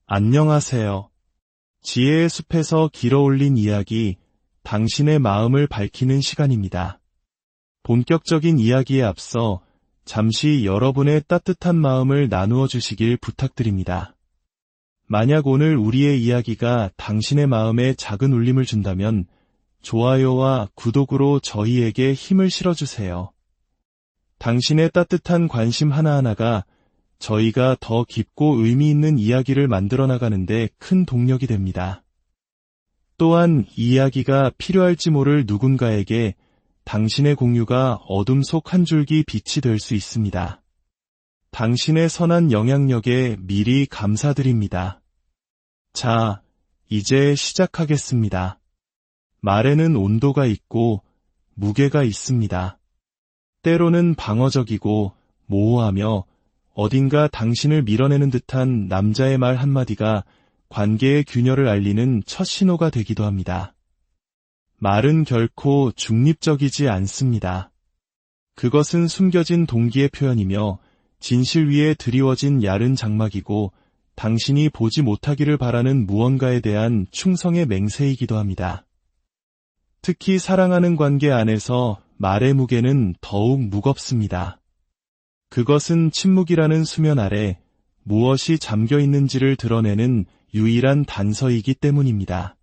안녕하세요. 지혜의 숲에서 길어올린 이야기, 당신의 마음을 밝히는 시간입니다. 본격적인 이야기에 앞서 잠시 여러분의 따뜻한 마음을 나누어 주시길 부탁드립니다. 만약 오늘 우리의 이야기가 당신의 마음에 작은 울림을 준다면 좋아요와 구독으로 저희에게 힘을 실어주세요. 당신의 따뜻한 관심 하나하나가 저희가 더 깊고 의미 있는 이야기를 만들어 나가는데 큰 동력이 됩니다. 또한 이 이야기가 필요할지 모를 누군가에게 당신의 공유가 어둠 속 한 줄기 빛이 될 수 있습니다. 당신의 선한 영향력에 미리 감사드립니다. 자, 이제 시작하겠습니다. 말에는 온도가 있고 무게가 있습니다. 때로는 방어적이고 모호하며 어딘가 당신을 밀어내는 듯한 남자의 말 한마디가 관계의 균열을 알리는 첫 신호가 되기도 합니다. 말은 결코 중립적이지 않습니다. 그것은 숨겨진 동기의 표현이며 진실 위에 드리워진 얇은 장막이고 당신이 보지 못하기를 바라는 무언가에 대한 충성의 맹세이기도 합니다. 특히 사랑하는 관계 안에서 말의 무게는 더욱 무겁습니다. 그것은 침묵이라는 수면 아래 무엇이 잠겨 있는지를 드러내는 유일한 단서이기 때문입니다.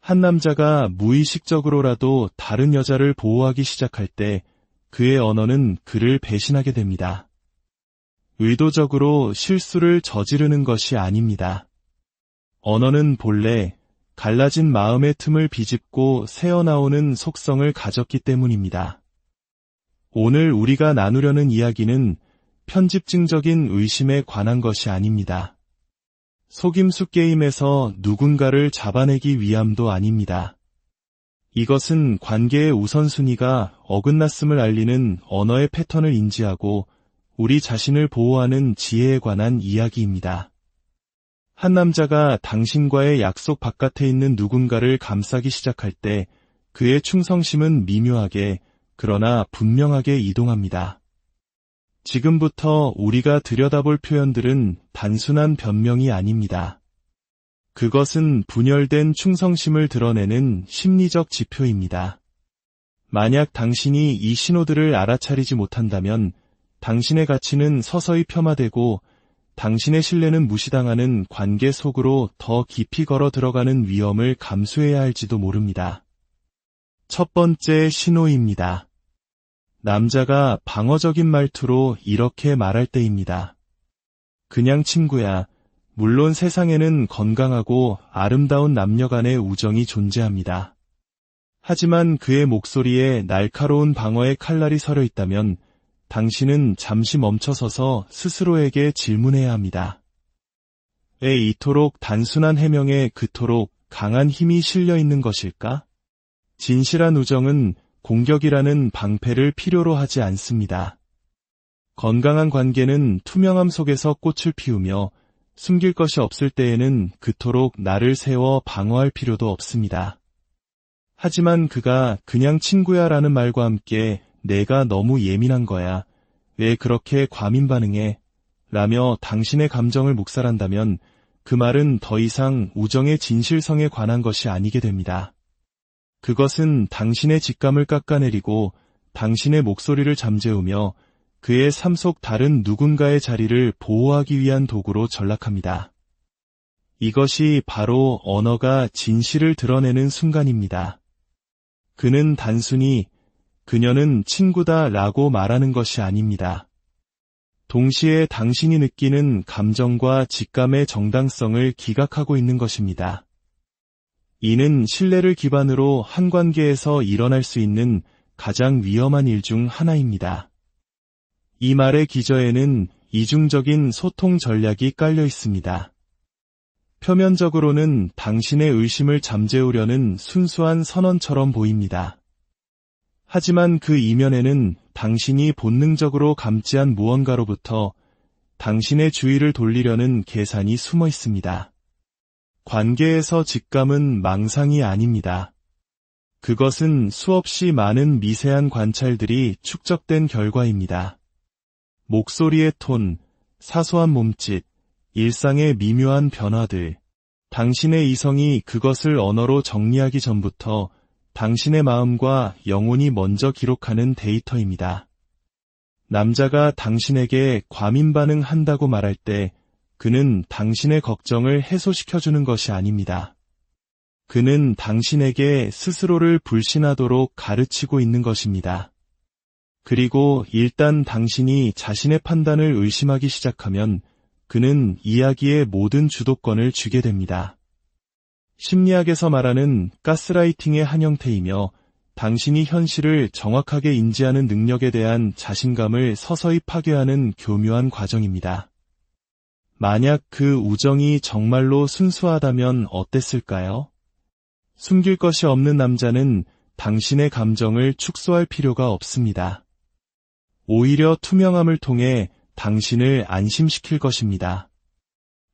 한 남자가 무의식적으로라도 다른 여자를 보호하기 시작할 때 그의 언어는 그를 배신하게 됩니다. 의도적으로 실수를 저지르는 것이 아닙니다. 언어는 본래 갈라진 마음의 틈을 비집고 새어나오는 속성을 가졌기 때문입니다. 오늘 우리가 나누려는 이야기는 편집증적인 의심에 관한 것이 아닙니다. 속임수 게임에서 누군가를 잡아내기 위함도 아닙니다. 이것은 관계의 우선순위가 어긋났음을 알리는 언어의 패턴을 인지하고 우리 자신을 보호하는 지혜에 관한 이야기입니다. 한 남자가 당신과의 약속 바깥에 있는 누군가를 감싸기 시작할 때 그의 충성심은 미묘하게 그러나 분명하게 이동합니다. 지금부터 우리가 들여다볼 표현들은 단순한 변명이 아닙니다. 그것은 분열된 충성심을 드러내는 심리적 지표입니다. 만약 당신이 이 신호들을 알아차리지 못한다면 당신의 가치는 서서히 폄하되고 당신의 신뢰는 무시당하는 관계 속으로 더 깊이 걸어 들어가는 위험을 감수해야 할지도 모릅니다. 첫 번째 신호입니다. 남자가 방어적인 말투로 이렇게 말할 때입니다. 그냥 친구야. 물론 세상에는 건강하고 아름다운 남녀 간의 우정이 존재합니다. 하지만 그의 목소리에 날카로운 방어의 칼날이 서려 있다면 당신은 잠시 멈춰서서 스스로에게 질문해야 합니다. 왜 이토록 단순한 해명에 그토록 강한 힘이 실려 있는 것일까? 진실한 우정은 공격이라는 방패를 필요로 하지 않습니다. 건강한 관계는 투명함 속에서 꽃을 피우며 숨길 것이 없을 때에는 그토록 나를 세워 방어할 필요도 없습니다. 하지만 그가 그냥 친구야 라는 말과 함께 내가 너무 예민한 거야. 왜 그렇게 과민 반응해? 라며 당신의 감정을 묵살한다면 그 말은 더 이상 우정의 진실성에 관한 것이 아니게 됩니다. 그것은 당신의 직감을 깎아내리고 당신의 목소리를 잠재우며 그의 삶 속 다른 누군가의 자리를 보호하기 위한 도구로 전락합니다. 이것이 바로 언어가 진실을 드러내는 순간입니다. 그는 단순히 그녀는 친구다 라고 말하는 것이 아닙니다. 동시에 당신이 느끼는 감정과 직감의 정당성을 기각하고 있는 것입니다. 이는 신뢰를 기반으로 한 관계에서 일어날 수 있는 가장 위험한 일 중 하나입니다. 이 말의 기저에는 이중적인 소통 전략이 깔려 있습니다. 표면적으로는 당신의 의심을 잠재우려는 순수한 선언처럼 보입니다. 하지만 그 이면에는 당신이 본능적으로 감지한 무언가로부터 당신의 주의를 돌리려는 계산이 숨어 있습니다. 관계에서 직감은 망상이 아닙니다. 그것은 수없이 많은 미세한 관찰들이 축적된 결과입니다. 목소리의 톤, 사소한 몸짓, 일상의 미묘한 변화들, 당신의 이성이 그것을 언어로 정리하기 전부터 당신의 마음과 영혼이 먼저 기록하는 데이터입니다. 남자가 당신에게 과민 반응한다고 말할 때 그는 당신의 걱정을 해소시켜주는 것이 아닙니다. 그는 당신에게 스스로를 불신하도록 가르치고 있는 것입니다. 그리고 일단 당신이 자신의 판단을 의심하기 시작하면 그는 이야기의 모든 주도권을 쥐게 됩니다. 심리학에서 말하는 가스라이팅의 한 형태이며 당신이 현실을 정확하게 인지하는 능력에 대한 자신감을 서서히 파괴하는 교묘한 과정입니다. 만약 그 우정이 정말로 순수하다면 어땠을까요? 숨길 것이 없는 남자는 당신의 감정을 축소할 필요가 없습니다. 오히려 투명함을 통해 당신을 안심시킬 것입니다.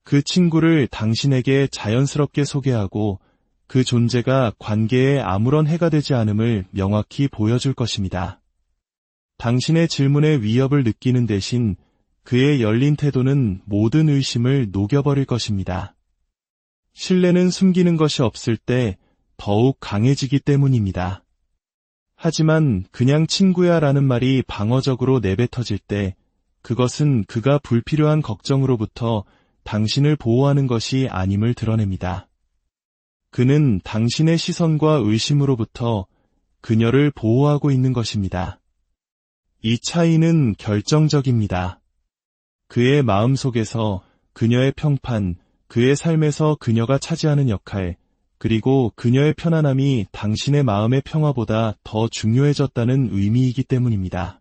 그 친구를 당신에게 자연스럽게 소개하고 그 존재가 관계에 아무런 해가 되지 않음을 명확히 보여줄 것입니다. 당신의 질문에 위협을 느끼는 대신 그의 열린 태도는 모든 의심을 녹여버릴 것입니다. 신뢰는 숨기는 것이 없을 때 더욱 강해지기 때문입니다. 하지만 그냥 친구야 라는 말이 방어적으로 내뱉어질 때 그것은 그가 불필요한 걱정으로부터 당신을 보호하는 것이 아님을 드러냅니다. 그는 당신의 시선과 의심으로부터 그녀를 보호하고 있는 것입니다. 이 차이는 결정적입니다. 그의 마음속에서 그녀의 평판, 그의 삶에서 그녀가 차지하는 역할, 그리고 그녀의 편안함이 당신의 마음의 평화보다 더 중요해졌다는 의미이기 때문입니다.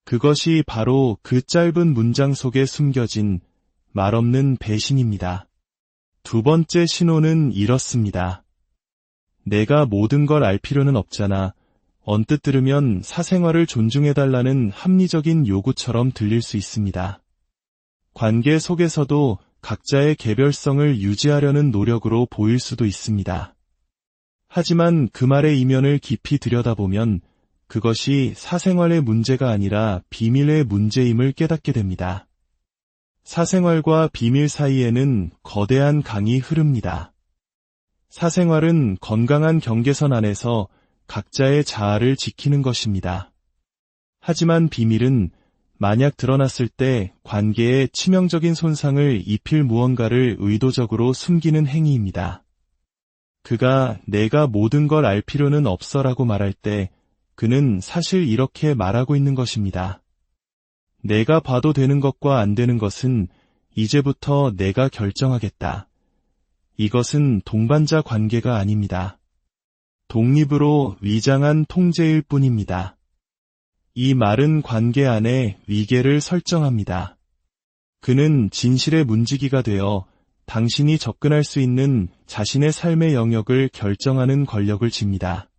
그것이 바로 그 짧은 문장 속에 숨겨진 말없는 배신입니다. 두 번째 신호는 이렇습니다. 내가 모든 걸 알 필요는 없잖아. 언뜻 들으면 사생활을 존중해달라는 합리적인 요구처럼 들릴 수 있습니다. 관계 속에서도 각자의 개별성을 유지하려는 노력으로 보일 수도 있습니다. 하지만 그 말의 이면을 깊이 들여다보면 그것이 사생활의 문제가 아니라 비밀의 문제임을 깨닫게 됩니다. 사생활과 비밀 사이에는 거대한 강이 흐릅니다. 사생활은 건강한 경계선 안에서 각자의 자아를 지키는 것입니다. 하지만 비밀은 만약 드러났을 때 관계에 치명적인 손상을 입힐 무언가를 의도적으로 숨기는 행위입니다. 그가 내가 모든 걸 알 필요는 없어라고 말할 때 그는 사실 이렇게 말하고 있는 것입니다. 내가 봐도 되는 것과 안 되는 것은 이제부터 내가 결정하겠다. 이것은 동반자 관계가 아닙니다. 독립으로 위장한 통제일 뿐입니다. 이 말은 관계 안에 위계를 설정합니다. 그는 진실의 문지기가 되어 당신이 접근할 수 있는 자신의 삶의 영역을 결정하는 권력을 쥡니다.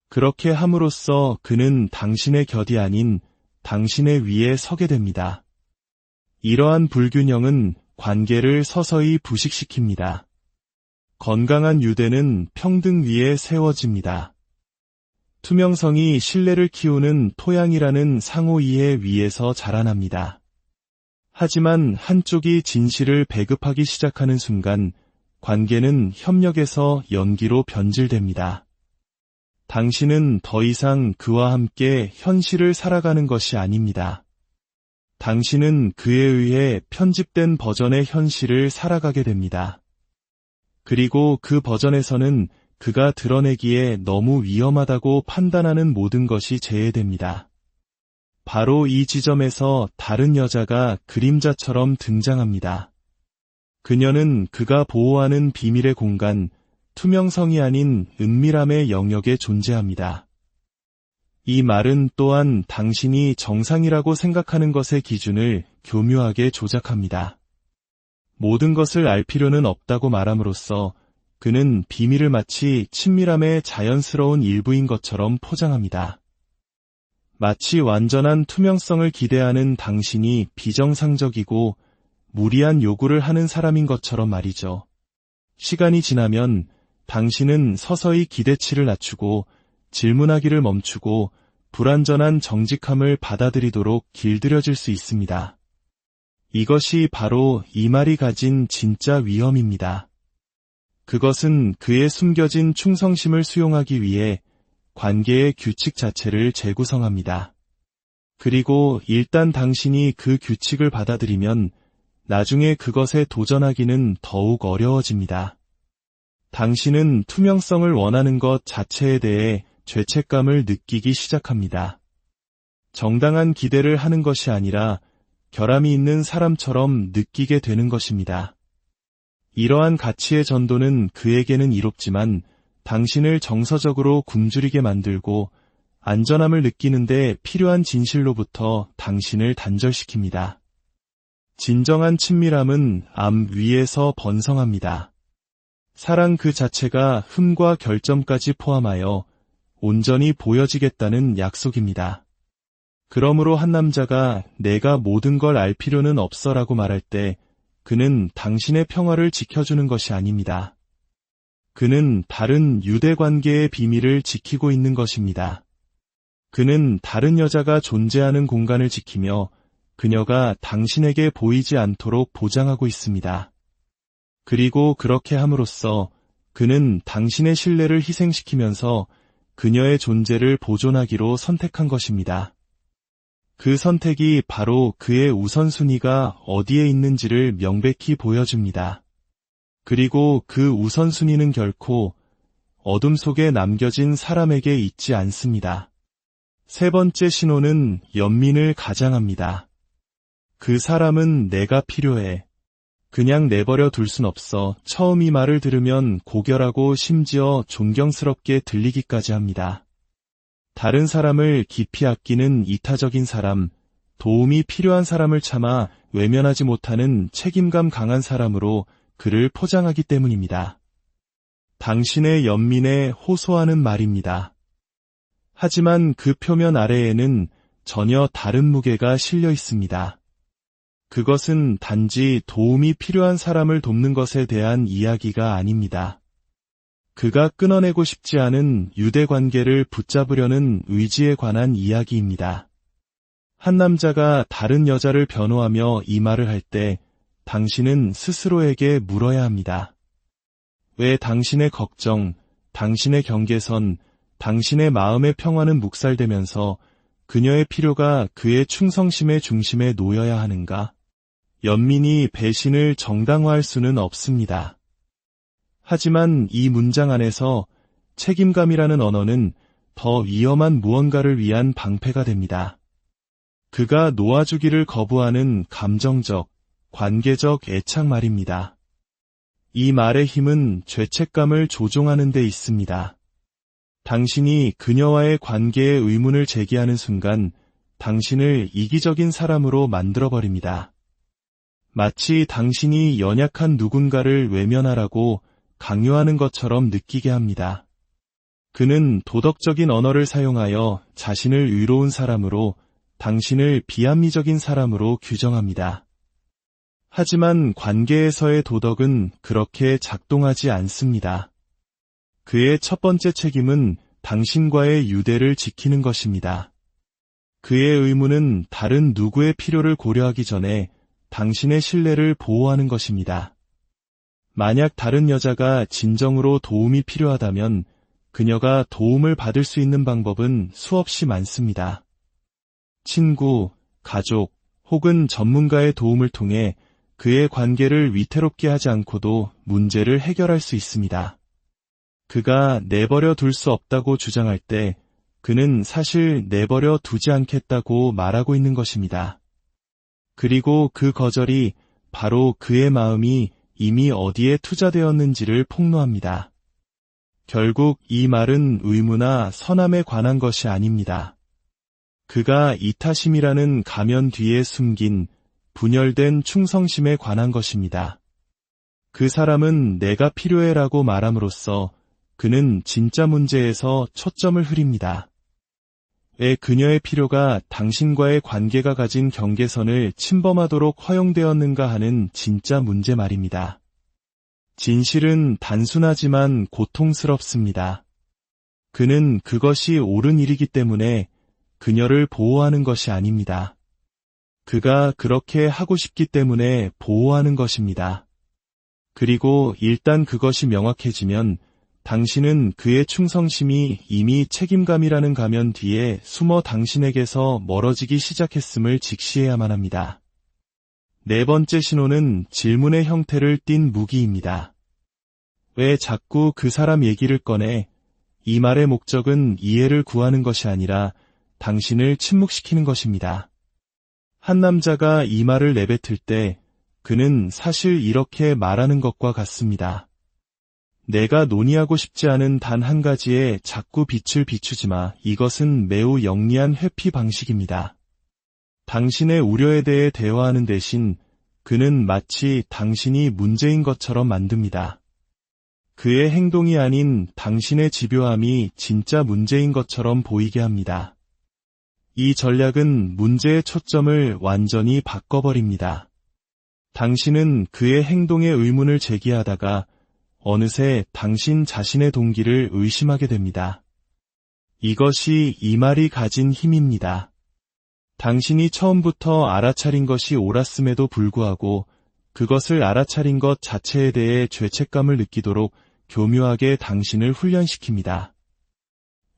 그렇게 함으로써 그는 당신의 곁이 아닌 당신의 위에 서게 됩니다. 이러한 불균형은 관계를 서서히 부식시킵니다. 건강한 유대는 평등 위에 세워집니다. 투명성이 신뢰를 키우는 토양이라는 상호이해 위에서 자라납니다. 하지만 한쪽이 진실을 배급하기 시작하는 순간 관계는 협력에서 연기로 변질됩니다. 당신은 더 이상 그와 함께 현실을 살아가는 것이 아닙니다. 당신은 그에 의해 편집된 버전의 현실을 살아가게 됩니다. 그리고 그 버전에서는 그가 드러내기에 너무 위험하다고 판단하는 모든 것이 제외됩니다. 바로 이 지점에서 다른 여자가 그림자처럼 등장합니다. 그녀는 그가 보호하는 비밀의 공간, 투명성이 아닌 은밀함의 영역에 존재합니다. 이 말은 또한 당신이 정상이라고 생각하는 것의 기준을 교묘하게 조작합니다. 모든 것을 알 필요는 없다고 말함으로써 그는 비밀을 마치 친밀함의 자연스러운 일부인 것처럼 포장합니다. 마치 완전한 투명성을 기대하는 당신이 비정상적이고 무리한 요구를 하는 사람인 것처럼 말이죠. 시간이 지나면 당신은 서서히 기대치를 낮추고 질문하기를 멈추고 불완전한 정직함을 받아들이도록 길들여질 수 있습니다. 이것이 바로 이 말이 가진 진짜 위험입니다. 그것은 그의 숨겨진 충성심을 수용하기 위해 관계의 규칙 자체를 재구성합니다. 그리고 일단 당신이 그 규칙을 받아들이면 나중에 그것에 도전하기는 더욱 어려워집니다. 당신은 투명성을 원하는 것 자체에 대해 죄책감을 느끼기 시작합니다. 정당한 기대를 하는 것이 아니라 결함이 있는 사람처럼 느끼게 되는 것입니다. 이러한 가치의 전도는 그에게는 이롭지만 당신을 정서적으로 굶주리게 만들고 안전함을 느끼는데 필요한 진실로부터 당신을 단절시킵니다. 진정한 친밀함은 암 위에서 번성합니다. 사랑 그 자체가 흠과 결점까지 포함하여 온전히 보여지겠다는 약속입니다. 그러므로 한 남자가 내가 모든 걸 알 필요는 없어라고 말할 때 그는 당신의 평화를 지켜주는 것이 아닙니다. 그는 다른 유대 관계의 비밀을 지키고 있는 것입니다. 그는 다른 여자가 존재하는 공간을 지키며 그녀가 당신에게 보이지 않도록 보장하고 있습니다. 그리고 그렇게 함으로써 그는 당신의 신뢰를 희생시키면서 그녀의 존재를 보존하기로 선택한 것입니다. 그 선택이 바로 그의 우선순위가 어디에 있는지를 명백히 보여줍니다. 그리고 그 우선순위는 결코 어둠 속에 남겨진 사람에게 있지 않습니다. 세 번째 신호는 연민을 가장합니다. 그 사람은 내가 필요해. 그냥 내버려 둘 순 없어. 처음 이 말을 들으면 고결하고 심지어 존경스럽게 들리기까지 합니다. 다른 사람을 깊이 아끼는 이타적인 사람, 도움이 필요한 사람을 참아 외면하지 못하는 책임감 강한 사람으로 그를 포장하기 때문입니다. 당신의 연민에 호소하는 말입니다. 하지만 그 표면 아래에는 전혀 다른 무게가 실려 있습니다. 그것은 단지 도움이 필요한 사람을 돕는 것에 대한 이야기가 아닙니다. 그가 끊어내고 싶지 않은 유대 관계를 붙잡으려는 의지에 관한 이야기입니다. 한 남자가 다른 여자를 변호하며 이 말을 할 때 당신은 스스로에게 물어야 합니다. 왜 당신의 걱정, 당신의 경계선, 당신의 마음의 평화는 묵살되면서 그녀의 필요가 그의 충성심의 중심에 놓여야 하는가? 연민이 배신을 정당화할 수는 없습니다. 하지만 이 문장 안에서 책임감이라는 언어는 더 위험한 무언가를 위한 방패가 됩니다. 그가 놓아주기를 거부하는 감정적, 관계적 애착 말입니다. 이 말의 힘은 죄책감을 조종하는 데 있습니다. 당신이 그녀와의 관계에 의문을 제기하는 순간 당신을 이기적인 사람으로 만들어버립니다. 마치 당신이 연약한 누군가를 외면하라고 강요하는 것처럼 느끼게 합니다. 그는 도덕적인 언어를 사용하여 자신을 의로운 사람으로 당신을 비합리적인 사람으로 규정합니다. 하지만 관계에서의 도덕은 그렇게 작동하지 않습니다. 그의 첫 번째 책임은 당신과의 유대를 지키는 것입니다. 그의 의무는 다른 누구의 필요를 고려하기 전에 당신의 신뢰를 보호하는 것입니다. 만약 다른 여자가 진정으로 도움이 필요하다면 그녀가 도움을 받을 수 있는 방법은 수없이 많습니다. 친구, 가족, 혹은 전문가의 도움을 통해 그의 관계를 위태롭게 하지 않고도 문제를 해결할 수 있습니다. 그가 내버려 둘 수 없다고 주장할 때 그는 사실 내버려 두지 않겠다고 말하고 있는 것입니다. 그리고 그 거절이 바로 그의 마음이 이미 어디에 투자되었는지를 폭로합니다. 결국 이 말은 의무나 선함에 관한 것이 아닙니다. 그가 이타심이라는 가면 뒤에 숨긴 분열된 충성심에 관한 것입니다. 그 사람은 내가 필요해라고 말함으로써 그는 진짜 문제에서 초점을 흐립니다. 왜 그녀의 필요가 당신과의 관계가 가진 경계선을 침범하도록 허용되었는가 하는 진짜 문제 말입니다. 진실은 단순하지만 고통스럽습니다. 그는 그것이 옳은 일이기 때문에 그녀를 보호하는 것이 아닙니다. 그가 그렇게 하고 싶기 때문에 보호하는 것입니다. 그리고 일단 그것이 명확해지면 당신은 그의 충성심이 이미 책임감이라는 가면 뒤에 숨어 당신에게서 멀어지기 시작했음을 직시해야만 합니다. 네 번째 신호는 질문의 형태를 띤 무기입니다. 왜 자꾸 그 사람 얘기를 꺼내? 이 말의 목적은 이해를 구하는 것이 아니라 당신을 침묵시키는 것입니다. 한 남자가 이 말을 내뱉을 때 그는 사실 이렇게 말하는 것과 같습니다. 내가 논의하고 싶지 않은 단 한 가지에 자꾸 빛을 비추지 마. 이것은 매우 영리한 회피 방식입니다. 당신의 우려에 대해 대화하는 대신 그는 마치 당신이 문제인 것처럼 만듭니다. 그의 행동이 아닌 당신의 집요함이 진짜 문제인 것처럼 보이게 합니다. 이 전략은 문제의 초점을 완전히 바꿔버립니다. 당신은 그의 행동에 의문을 제기하다가 어느새 당신 자신의 동기를 의심하게 됩니다. 이것이 이 말이 가진 힘입니다. 당신이 처음부터 알아차린 것이 옳았음에도 불구하고 그것을 알아차린 것 자체에 대해 죄책감을 느끼도록 교묘하게 당신을 훈련시킵니다.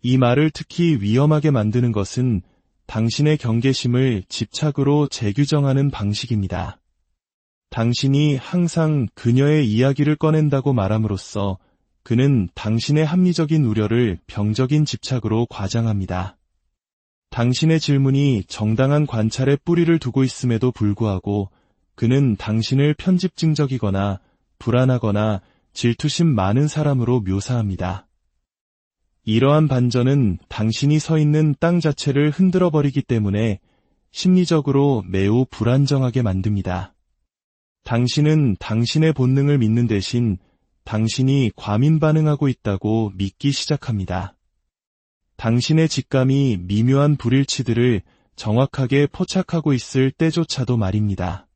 이 말을 특히 위험하게 만드는 것은 당신의 경계심을 집착으로 재규정하는 방식입니다. 당신이 항상 그녀의 이야기를 꺼낸다고 말함으로써 그는 당신의 합리적인 우려를 병적인 집착으로 과장합니다. 당신의 질문이 정당한 관찰에 뿌리를 두고 있음에도 불구하고 그는 당신을 편집증적이거나 불안하거나 질투심 많은 사람으로 묘사합니다. 이러한 반전은 당신이 서 있는 땅 자체를 흔들어버리기 때문에 심리적으로 매우 불안정하게 만듭니다. 당신은 당신의 본능을 믿는 대신 당신이 과민 반응하고 있다고 믿기 시작합니다. 당신의 직감이 미묘한 불일치들을 정확하게 포착하고 있을 때조차도 말입니다.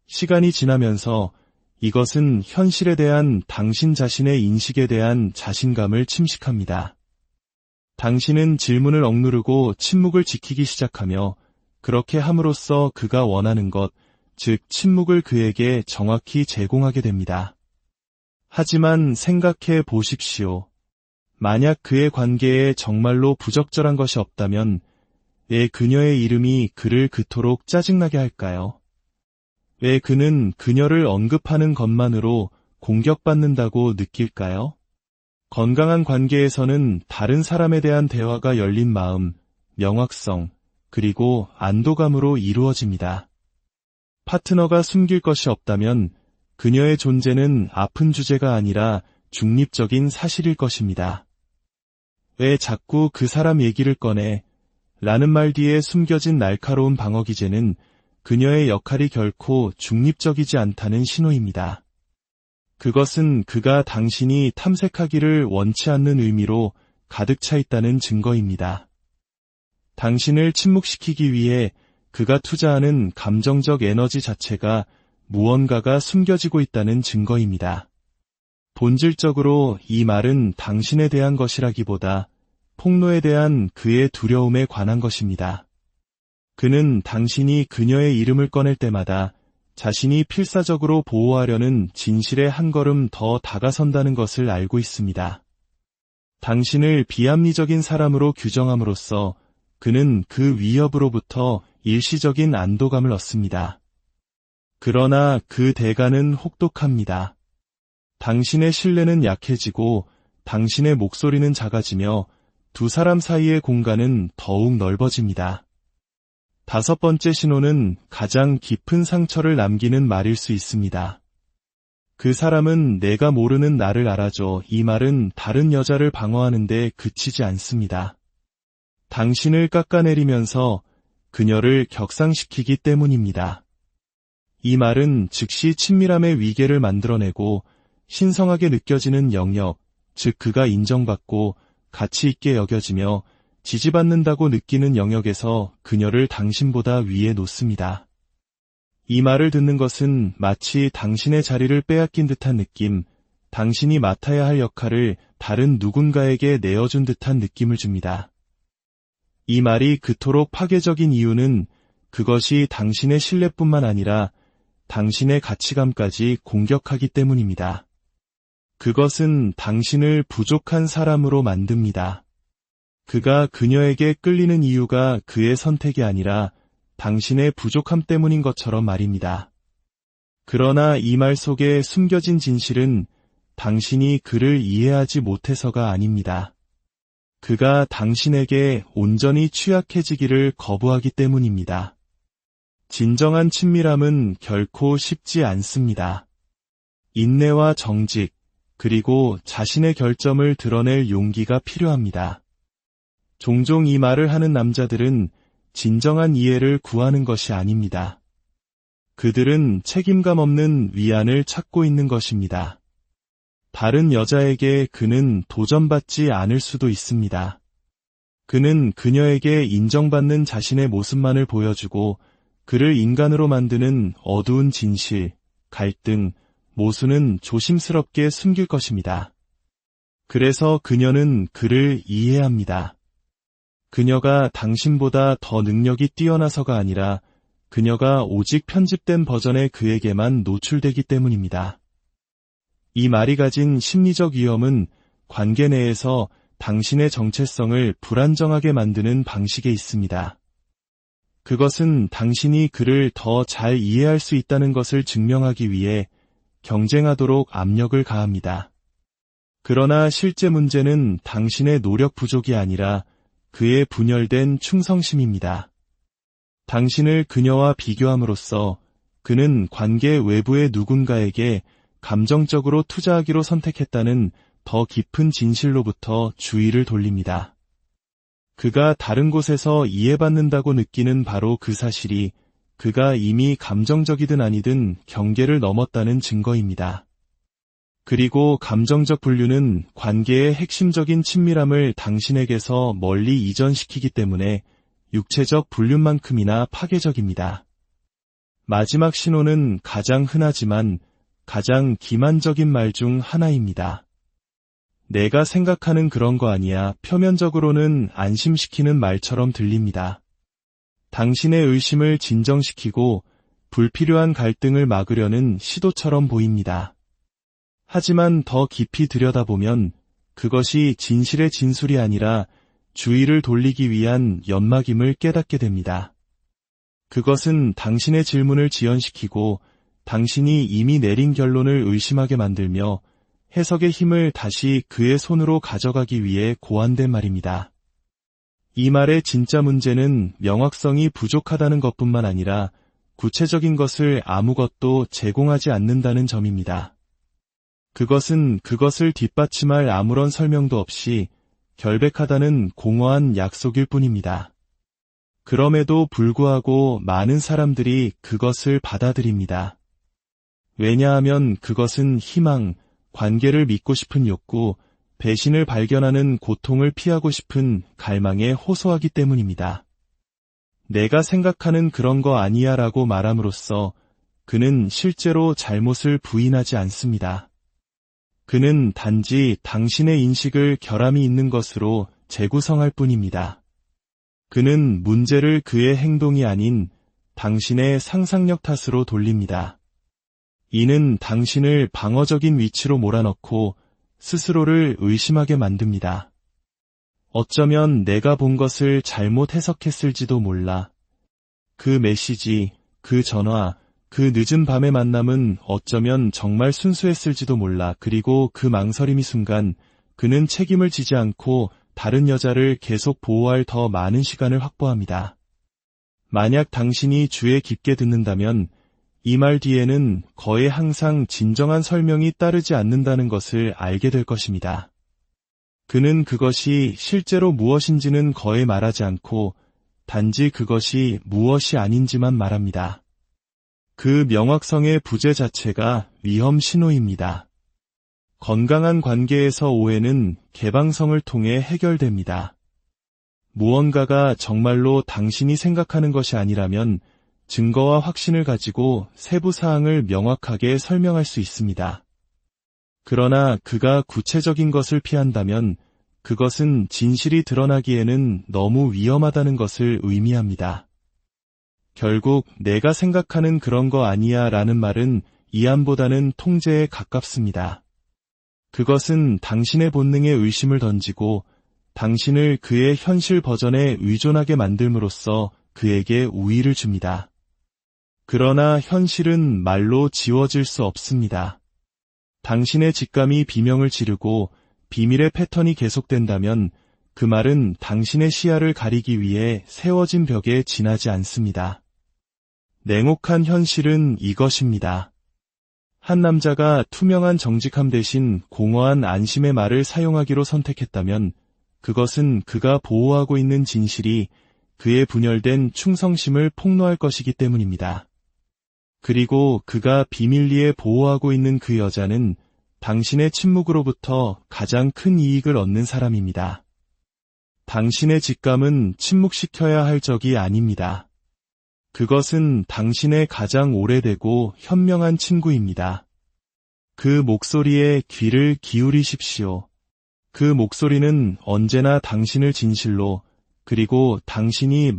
시간이 지나면서 이것은 현실에 대한 당신 자신의 인식에 대한 자신감을 침식합니다. 당신은 질문을 억누르고 침묵을 지키기 시작하며 그렇게 함으로써 그가 원하는 것, 즉 침묵을 그에게 정확히 제공하게 됩니다. 하지만 생각해 보십시오. 만약 그의 관계에 정말로 부적절한 것이 없다면 왜 그녀의 이름이 그를 그토록 짜증나게 할까요? 왜 그는 그녀를 언급하는 것만으로 공격받는다고 느낄까요? 건강한 관계에서는 다른 사람에 대한 대화가 열린 마음, 명확성, 그리고 안도감으로 이루어집니다. 파트너가 숨길 것이 없다면 그녀의 존재는 아픈 주제가 아니라 중립적인 사실일 것입니다. 왜 자꾸 그 사람 얘기를 꺼내? 라는 말 뒤에 숨겨진 날카로운 방어 기제는 그녀의 역할이 결코 중립적이지 않다는 신호입니다. 그것은 그가 당신이 탐색하기를 원치 않는 의미로 가득 차 있다는 증거입니다. 당신을 침묵시키기 위해 그가 투자하는 감정적 에너지 자체가 무언가가 숨겨지고 있다는 증거입니다. 본질적으로 이 말은 당신에 대한 것이라기보다 폭로에 대한 그의 두려움에 관한 것입니다. 그는 당신이 그녀의 이름을 꺼낼 때마다 자신이 필사적으로 보호하려는 진실에 한 걸음 더 다가선다는 것을 알고 있습니다. 당신을 비합리적인 사람으로 규정함으로써 그는 그 위협으로부터 일시적인 안도감을 얻습니다. 그러나 그 대가는 혹독합니다. 당신의 신뢰는 약해지고 당신의 목소리는 작아지며 두 사람 사이의 공간은 더욱 넓어집니다. 다섯 번째 신호는 가장 깊은 상처를 남기는 말일 수 있습니다. 그 사람은 내가 모르는 나를 알아줘. 이 말은 다른 여자를 방어하는데 그치지 않습니다. 당신을 깎아내리면서 그녀를 격상시키기 때문입니다. 이 말은 즉시 친밀함의 위계를 만들어내고 신성하게 느껴지는 영역, 즉 그가 인정받고 가치 있게 여겨지며 지지받는다고 느끼는 영역에서 그녀를 당신보다 위에 놓습니다. 이 말을 듣는 것은 마치 당신의 자리를 빼앗긴 듯한 느낌, 당신이 맡아야 할 역할을 다른 누군가에게 내어준 듯한 느낌을 줍니다. 이 말이 그토록 파괴적인 이유는 그것이 당신의 신뢰뿐만 아니라 당신의 가치감까지 공격하기 때문입니다. 그것은 당신을 부족한 사람으로 만듭니다. 그가 그녀에게 끌리는 이유가 그의 선택이 아니라 당신의 부족함 때문인 것처럼 말입니다. 그러나 이 말 속에 숨겨진 진실은 당신이 그를 이해하지 못해서가 아닙니다. 그가 당신에게 온전히 취약해지기를 거부하기 때문입니다. 진정한 친밀함은 결코 쉽지 않습니다. 인내와 정직, 그리고 자신의 결점을 드러낼 용기가 필요합니다. 종종 이 말을 하는 남자들은 진정한 이해를 구하는 것이 아닙니다. 그들은 책임감 없는 위안을 찾고 있는 것입니다. 다른 여자에게 그는 도전받지 않을 수도 있습니다. 그는 그녀에게 인정받는 자신의 모습만을 보여주고 그를 인간으로 만드는 어두운 진실, 갈등, 모순은 조심스럽게 숨길 것입니다. 그래서 그녀는 그를 이해합니다. 그녀가 당신보다 더 능력이 뛰어나서가 아니라 그녀가 오직 편집된 버전의 그에게만 노출되기 때문입니다. 이 말이 가진 심리적 위험은 관계 내에서 당신의 정체성을 불안정하게 만드는 방식에 있습니다. 그것은 당신이 그를 더 잘 이해할 수 있다는 것을 증명하기 위해 경쟁하도록 압력을 가합니다. 그러나 실제 문제는 당신의 노력 부족이 아니라 그의 분열된 충성심입니다. 당신을 그녀와 비교함으로써 그는 관계 외부의 누군가에게 감정적으로 투자하기로 선택했다는 더 깊은 진실로부터 주의를 돌립니다. 그가 다른 곳에서 이해받는다고 느끼는 바로 그 사실이 그가 이미 감정적이든 아니든 경계를 넘었다는 증거입니다. 그리고 감정적 분류는 관계의 핵심적인 친밀함을 당신에게서 멀리 이전시키기 때문에 육체적 분류만큼이나 파괴적입니다. 마지막 신호는 가장 흔하지만 가장 기만적인 말 중 하나입니다. 내가 생각하는 그런 거 아니야. 표면적으로는 안심시키는 말처럼 들립니다. 당신의 의심을 진정시키고 불필요한 갈등을 막으려는 시도처럼 보입니다. 하지만 더 깊이 들여다보면 그것이 진실의 진술이 아니라 주의를 돌리기 위한 연막임을 깨닫게 됩니다. 그것은 당신의 질문을 지연시키고 당신이 이미 내린 결론을 의심하게 만들며 해석의 힘을 다시 그의 손으로 가져가기 위해 고안된 말입니다. 이 말의 진짜 문제는 명확성이 부족하다는 것뿐만 아니라 구체적인 것을 아무것도 제공하지 않는다는 점입니다. 그것은 그것을 뒷받침할 아무런 설명도 없이 결백하다는 공허한 약속일 뿐입니다. 그럼에도 불구하고 많은 사람들이 그것을 받아들입니다. 왜냐하면 그것은 희망, 관계를 믿고 싶은 욕구, 배신을 발견하는 고통을 피하고 싶은 갈망에 호소하기 때문입니다. 내가 생각하는 그런 거 아니야 라고 말함으로써 그는 실제로 잘못을 부인하지 않습니다. 그는 단지 당신의 인식을 결함이 있는 것으로 재구성할 뿐입니다. 그는 문제를 그의 행동이 아닌 당신의 상상력 탓으로 돌립니다. 이는 당신을 방어적인 위치로 몰아넣고 스스로를 의심하게 만듭니다. 어쩌면 내가 본 것을 잘못 해석했을지도 몰라. 그 메시지, 그 전화, 그 늦은 밤의 만남은 어쩌면 정말 순수했을지도 몰라. 그리고 그 망설임이 순간 그는 책임을 지지 않고 다른 여자를 계속 보호할 더 많은 시간을 확보합니다. 만약 당신이 주에 깊게 듣는다면 이 말 뒤에는 거의 항상 진정한 설명이 따르지 않는다는 것을 알게 될 것입니다. 그는 그것이 실제로 무엇인지는 거의 말하지 않고 단지 그것이 무엇이 아닌지만 말합니다. 그 명확성의 부재 자체가 위험 신호입니다. 건강한 관계에서 오해는 개방성을 통해 해결됩니다. 무언가가 정말로 당신이 생각하는 것이 아니라면 증거와 확신을 가지고 세부 사항을 명확하게 설명할 수 있습니다. 그러나 그가 구체적인 것을 피한다면 그것은 진실이 드러나기에는 너무 위험하다는 것을 의미합니다. 결국 내가 생각하는 그런 거 아니야 라는 말은 이안보다는 통제에 가깝습니다. 그것은 당신의 본능에 의심을 던지고 당신을 그의 현실 버전에 의존하게 만들므로써 그에게 우위를 줍니다. 그러나 현실은 말로 지워질 수 없습니다. 당신의 직감이 비명을 지르고 비밀의 패턴이 계속된다면 그 말은 당신의 시야를 가리기 위해 세워진 벽에 지나지 않습니다. 냉혹한 현실은 이것입니다. 한 남자가 투명한 정직함 대신 공허한 안심의 말을 사용하기로 선택했다면 그것은 그가 보호하고 있는 진실이 그의 분열된 충성심을 폭로할 것이기 때문입니다. 그리고 그가 비밀리에 보호하고 있는 그 여자는 당신의 침묵으로부터 가장 큰 이익을 얻는 사람입니다. 당신의 직감은 침묵시켜야 할 적이 아닙니다. 그것은 당신의 가장 오래되고 현명한 친구입니다. 그 목소리에 귀를 기울이십시오. 그 목소리는 언제나 당신을 진실로, 그리고 당신이